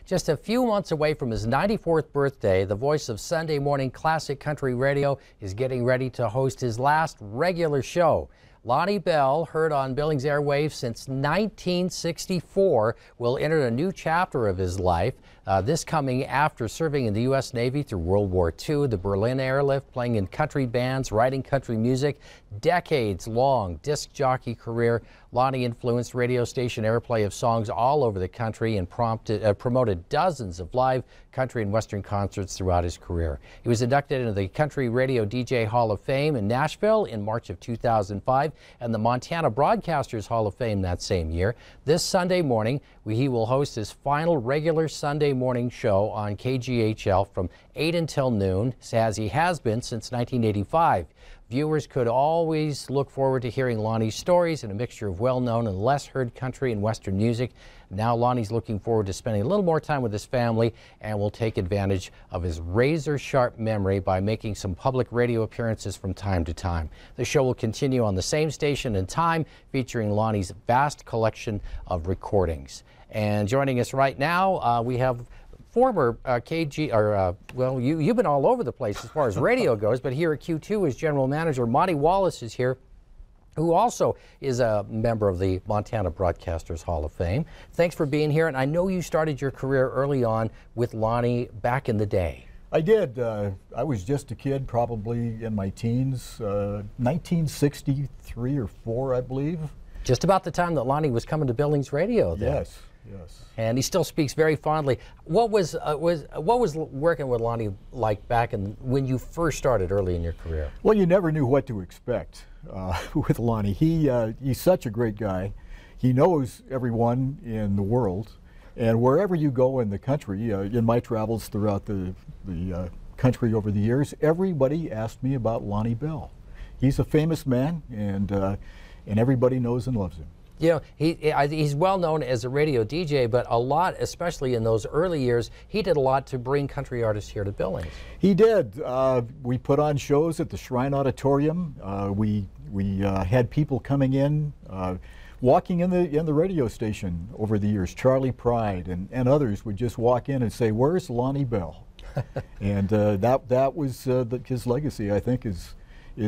Just a few months away from his 94th birthday, the voice of Sunday morning classic country radio is getting ready to host his last regular show. Lonnie Bell, heard on Billings airwaves since 1964, will enter a new chapter of his life. This coming after serving in the U.S. Navy through World War II, the Berlin Airlift, playing in country bands, writing country music. Decades-long disc jockey career, Lonnie influenced radio station airplay of songs all over the country and promoted dozens of live country and western concerts throughout his career. He was inducted into the Country Radio DJ Hall of Fame in Nashville in March of 2005 and the Montana Broadcasters Hall of Fame that same year. This Sunday morning, he will host his final regular Sunday morning show on KGHL from 8 until noon, as he has been since 1985. Viewers could always look forward to hearing Lonnie's stories and a mixture of well-known and less-heard country and western music. Now Lonnie's looking forward to spending a little more time with his family and will take advantage of his razor-sharp memory by making some public radio appearances from time to time. The show will continue on the same station and time, featuring Lonnie's vast collection of recordings. And joining us right now, we have former well, you've been all over the place as far as radio goes, but here at Q2 as general manager, Monty Wallace is here, who also is a member of the Montana Broadcasters Hall of Fame. Thanks for being here, and I know you started your career early on with Lonnie back in the day. I did. I was just a kid, probably in my teens, 1963 or 4, I believe. Just about the time that Lonnie was coming to Billings Radio then. Yes. Yes. And he still speaks very fondly. What was working with Lonnie like back when you first started early in your career? Well, you never knew what to expect with Lonnie. He's such a great guy. He knows everyone in the world, and wherever you go in the country, in my travels throughout the country over the years, everybody asked me about Lonnie Bell. He's a famous man, and everybody knows and loves him. You know, he's well known as a radio DJ, but a lot, especially in those early years, he did a lot to bring country artists here to Billings. He did. We put on shows at the Shrine Auditorium. We had people coming in, walking in the radio station over the years. Charlie Pride and others would just walk in and say, "Where's Lonnie Bell?" And that was his legacy, I think, is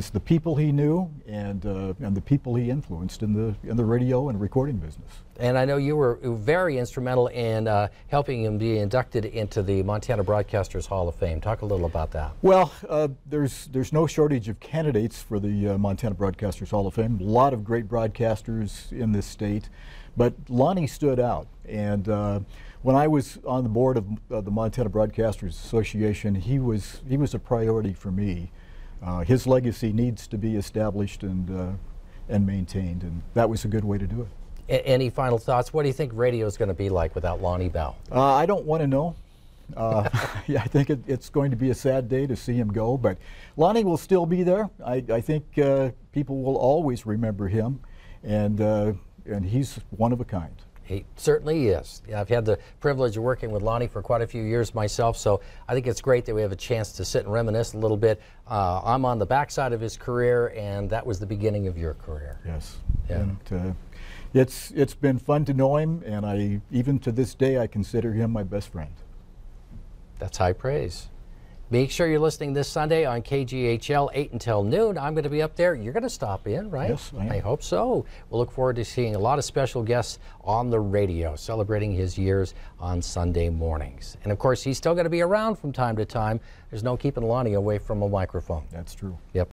the people he knew and the people he influenced in the radio and recording business. And I know you were very instrumental in helping him be inducted into the Montana Broadcasters Hall of Fame. Talk a little about that. Well, there's no shortage of candidates for the Montana Broadcasters Hall of Fame. A lot of great broadcasters in this state, but Lonnie stood out. And when I was on the board of the Montana Broadcasters Association, he was a priority for me. His legacy needs to be established and maintained, and that was a good way to do it. Any final thoughts? What do you think radio is going to be like without Lonnie Bell? I don't want to know. Yeah, I think it's going to be a sad day to see him go, but Lonnie will still be there. I think people will always remember him, and he's one of a kind. He certainly is. Yeah, I've had the privilege of working with Lonnie for quite a few years myself, so I think it's great that we have a chance to sit and reminisce a little bit. I'm on the backside of his career, and that was the beginning of your career. Yes. Yeah. And, it's been fun to know him, and even to this day I consider him my best friend. That's high praise. Make sure you're listening this Sunday on KGHL 8 until noon. I'm going to be up there. You're going to stop in, right? Yes, I am. I hope so. We'll look forward to seeing a lot of special guests on the radio, celebrating his years on Sunday mornings. And of course, he's still going to be around from time to time. There's no keeping Lonnie away from a microphone. That's true. Yep.